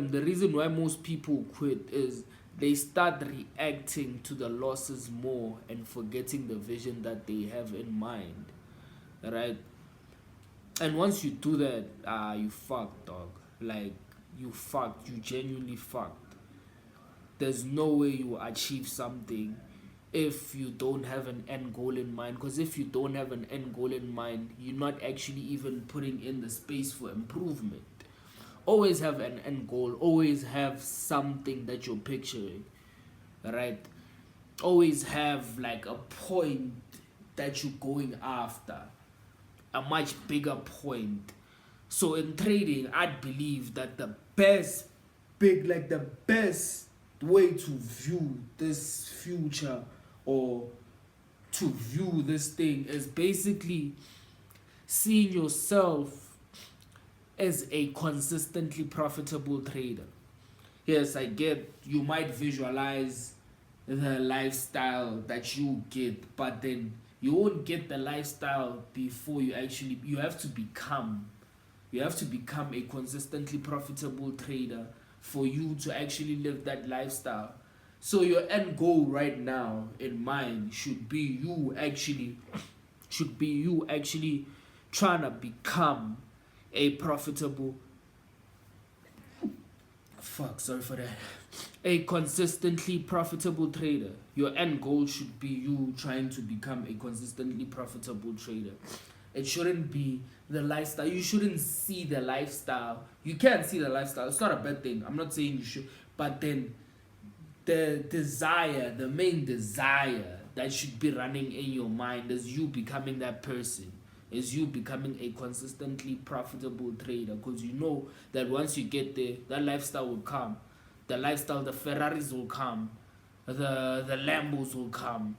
them, the reason why most people quit is they start reacting to the losses more and forgetting the vision that they have in mind, right? And once you do that, you fucked, dog. Like, you fucked. You genuinely fucked. There's no way you will achieve something if you don't have an end goal in mind. Because if you don't have an end goal in mind, you're not actually even putting in the space for improvement. Always have an end goal. Always have something that you're picturing, right? Always have like a point that you're going after, a much bigger point. So in trading, I'd believe that the best way to view this future or to view this thing is basically seeing yourself as a consistently profitable trader. Yes, I get you might visualize the lifestyle that you get, but then you won't get the lifestyle before you have to become a consistently profitable trader for you to actually live that lifestyle. So your end goal right now in mind should be you actually trying to become a profitable sorry for that, a consistently profitable trader. Your end goal should be you trying to become a consistently profitable trader. It shouldn't be the lifestyle. You shouldn't see the lifestyle. You can see the lifestyle. It's not a bad thing. I'm not saying you should. But then the main desire that should be running in your mind is you becoming that person. Is you becoming a consistently profitable trader. Because you know that once you get there, that lifestyle will come. The Ferraris will come. The Lambos will come.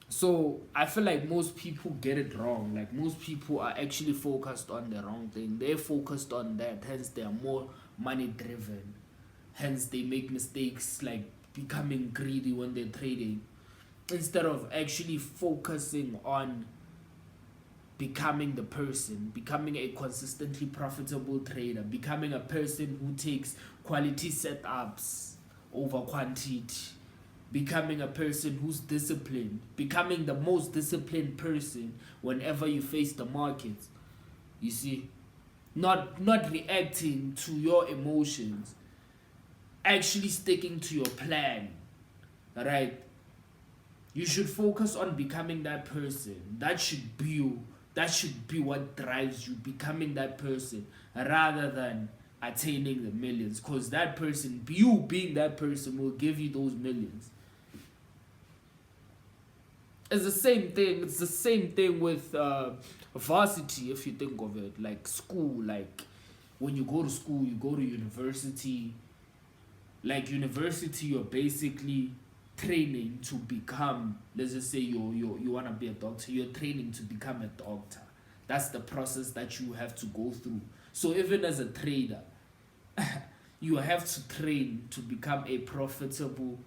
So I feel like most people get it wrong. Like most people are actually focused on the wrong thing. They're focused on that, hence they are more money driven. Hence they make mistakes like becoming greedy when they're trading. Instead of actually focusing on becoming the person, becoming a consistently profitable trader, becoming a person who takes quality setups over quantity, becoming a person who's disciplined, becoming the most disciplined person whenever you face the market. You see, not reacting to your emotions, actually sticking to your plan, right? You should focus on becoming that person. That should be you. That should be what drives you, becoming that person, rather than attaining the millions. Because that person, you being that person, will give you those millions. It's the same thing. It's the same thing with varsity, if you think of it. Like school, like when you go to school, you go to university. Like university, you're basically training to become, let's just say you want to be a doctor. You're training to become a doctor. That's the process that you have to go through. So even as a trader, you have to train to become a profitable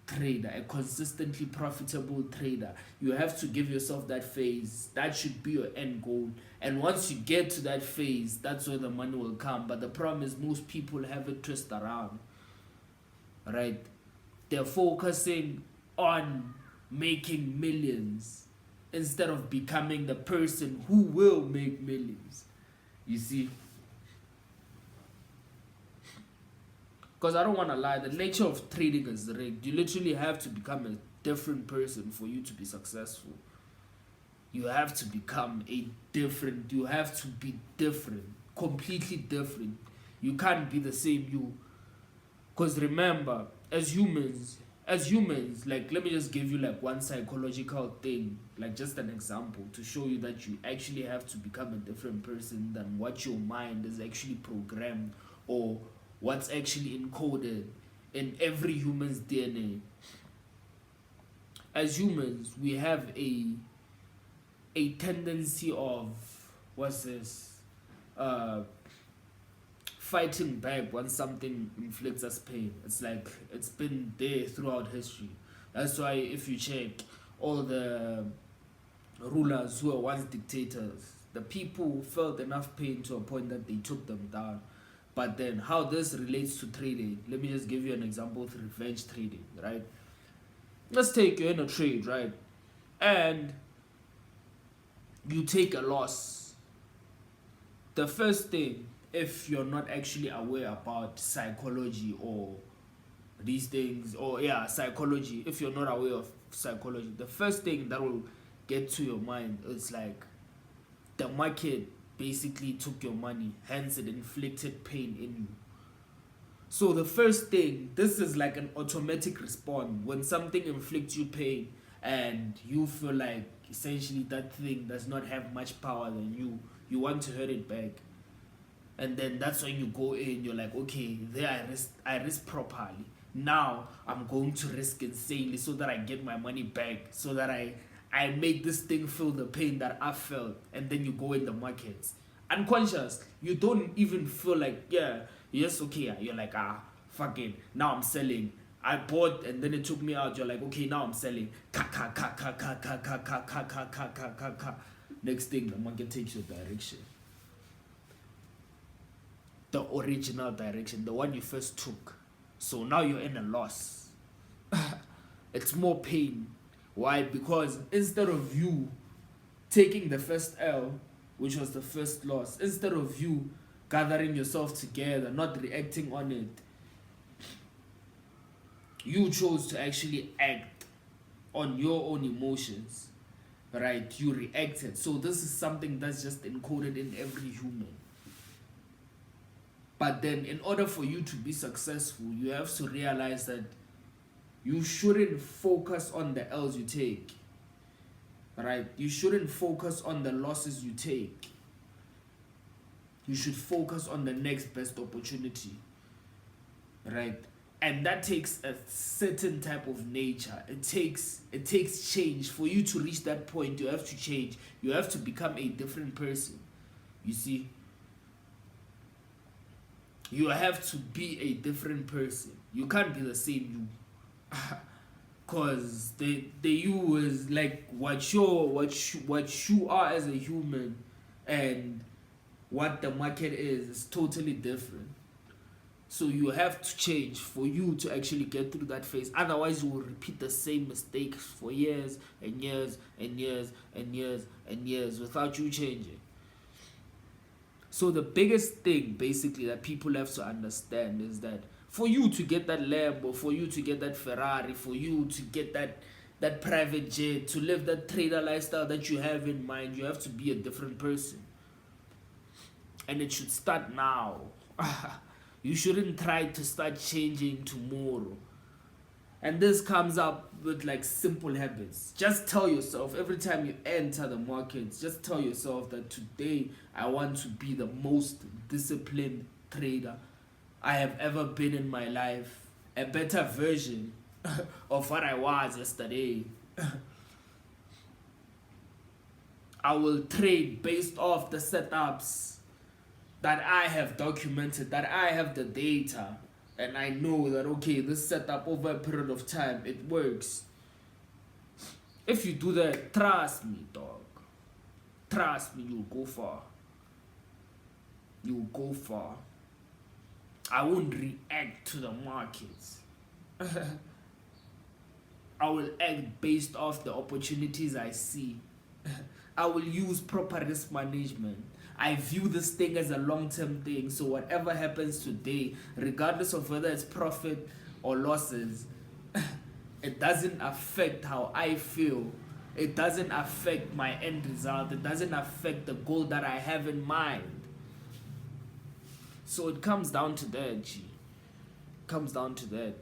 trader, a consistently profitable trader. You have to give yourself that phase. That should be your end goal. And once you get to that phase, that's where the money will come. But the problem is most people have it twisted around, right? They're focusing on making millions instead of becoming the person who will make millions. You see? Because I don't want to lie, the nature of trading is rigged. You literally have to become a different person for you to be successful. You have to you have to be different, completely different. You can't be the same you. Because remember, as humans, like, let me just give you like one psychological thing, like just an example to show you that you actually have to become a different person than what your mind is actually programmed or what's actually encoded in every human's DNA. As humans, we have a tendency of fighting back when something inflicts us pain. It's like it's been there throughout history. That's why if you check all the rulers who were once dictators, the people felt enough pain to a point that they took them down. But then how this relates to trading, let me just give you an example with revenge trading, right? Let's take you in a trade, right? And you take a loss. The first thing, if you're not actually aware about psychology or these things, or psychology, if you're not aware of psychology, the first thing that will get to your mind is like the market basically took your money, hence it inflicted pain in you. So the first thing, this is like an automatic response when something inflicts you pain and you feel like essentially that thing does not have much power than you want to hurt it back. And then that's when you go in, you're like, okay, there I risk properly. Now I'm going to risk insanely so that I get my money back, so that I make this thing feel the pain that I felt. And then you go in the markets. Unconscious, you don't even feel like, yes, okay, you're like, fuck it, now I'm selling. I bought and then it took me out. You're like, okay, now I'm selling. Next thing, the market takes your direction. The original direction, the one you first took. So now you're in a loss. It's more pain. Why? Because instead of you taking the first L, which was the first loss, instead of you gathering yourself together, not reacting on it, you chose to actually act on your own emotions, right? You reacted. So this is something that's just encoded in every human. But then in order for you to be successful, you have to realize that you shouldn't focus on the L's you take, right? You shouldn't focus on the losses you take. You should focus on the next best opportunity, right? And that takes a certain type of nature. It takes change. For you to reach that point, you have to change. You have to become a different person. You see? You have to be a different person. You can't be the same you. Cause the you is like what you are as a human, and what the market is totally different. So you have to change for you to actually get through that phase. Otherwise, you will repeat the same mistakes for years and years and years and years and years without you changing. So the biggest thing basically that people have to understand is that for you to get that Lambo, for you to get that Ferrari, for you to get that private jet, to live that trader lifestyle that you have in mind, you have to be a different person. And it should start now. You shouldn't try to start changing tomorrow. And this comes up with like simple habits. Just tell yourself every time you enter the markets, just tell yourself that today I want to be the most disciplined trader I have ever been in my life. A better version of what I was yesterday. I will trade based off the setups that I have documented, that I have the data, and I know that, okay, this setup over a period of time, it works. If you do that, trust me, dog. Trust me, you'll go far. You'll go far. I won't react to the markets. I will act based off the opportunities I see. I will use proper risk management. I view this thing as a long-term thing, so whatever happens today, regardless of whether it's profit or losses, it doesn't affect how I feel. It doesn't affect my end result. It doesn't affect the goal that I have in mind. So it comes down to that, G. It comes down to that.